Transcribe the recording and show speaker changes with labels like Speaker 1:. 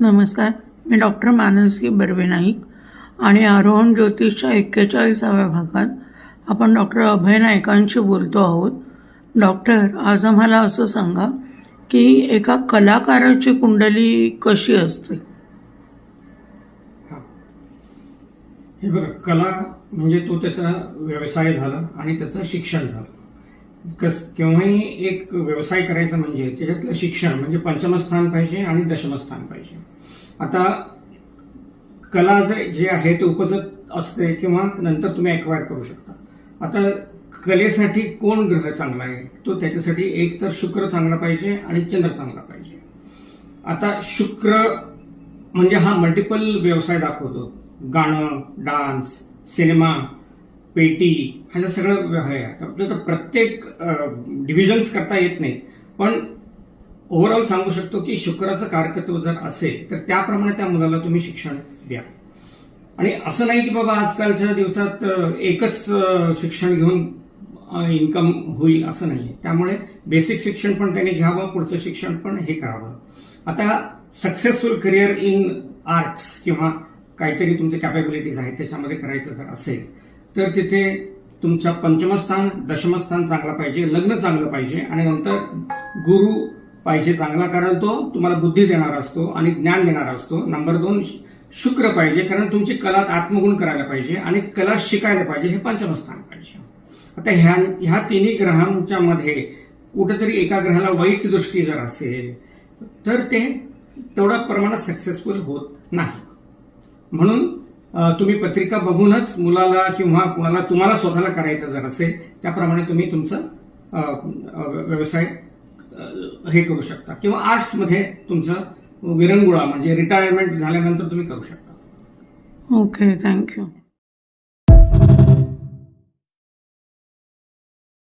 Speaker 1: नमस्कार, मी डॉक्टर मानसी बर्वे नाईक आणि आरोहण ज्योतिषच्या 41व्या भागात आपण डॉक्टर अभय नाईकांशी बोलतो आहोत. डॉक्टर, आज आम्हाला असं सांगा की एका कलाकाराची कुंडली कशी असते?
Speaker 2: हे बघा, कला म्हणजे तो त्याचा व्यवसाय झाला आणि त्याचं शिक्षण झालं. केव्हाही एक व्यवसाय करायचा म्हणजे त्याच्यातलं शिक्षण म्हणजे पंचम स्थान पाहिजे आणि दशम स्थान पाहिजे. आता कला जे आहे ते उपजत असते किंवा नंतर तुम्ही एक्वायर करू शकता. आता कलेसाठी कोण ग्रह चांगला आहे? तो त्याच्यासाठी एक तर शुक्र चांगला पाहिजे आणि चंद्र चांगला पाहिजे. आता शुक्र म्हणजे हा मल्टिपल व्यवसाय दाखवतो. गाणं, डान्स, सिनेमा, पेटी, हा सगळं आहे. आपल्याला तर प्रत्येक डिव्हिजन्स करता येत नाही, पण ओव्हरऑल सांगू शकतो की शुक्राचं कारकत्व जर असेल तर त्याप्रमाणे त्या मुलाला तुम्ही शिक्षण द्या. आणि असं नाही की बाबा आजकालच्या दिवसात एकच शिक्षण घेऊन इन्कम होईल असं नाहीये. त्यामुळे बेसिक शिक्षण पण त्याने घ्यावं, पुढचं शिक्षण पण हे करावं. आता सक्सेसफुल करिअर इन आर्ट्स किंवा काहीतरी तुमचे कॅपेबिलिटीज आहेत त्याच्यामध्ये करायचं जर असेल तर तिथे तुमचा पंचमस्थान दशमस्थान चांगला पाहिजे, लग्न चांगलं पाहिजे आणि नंतर गुरु पाहिजे चांगला, कारण तो तुम्हाला बुद्धी देणारा असतो आणि ज्ञान देणारा असतो. नंबर 2 शुक्र पाहिजे, कारण तुमची कला आत्मगुण करायला पाहिजे आणि कला शिकायला पाहिजे. हे पंचमस्थान पाहिजे. आता ह्या तिन्ही ग्रहांच्या मध्ये कुठेतरी एका ग्रहाला वाईट दृष्टी जर असेल तर ते तेवढ्या प्रमाणात सक्सेसफुल होत नाही. म्हणून तुम्ही पत्रिका बघूनच मुलाला किंवा कुणाला तुम्हाला स्वतःला करायचं जर असेल त्याप्रमाणे तुम्ही तुमचं व्यवसाय हे करू शकता. किंवा आर्ट्समध्ये तुमचं विरंगुळा म्हणजे रिटायरमेंट झाल्यानंतर तुम्ही करू शकता.
Speaker 1: Okay, thank you.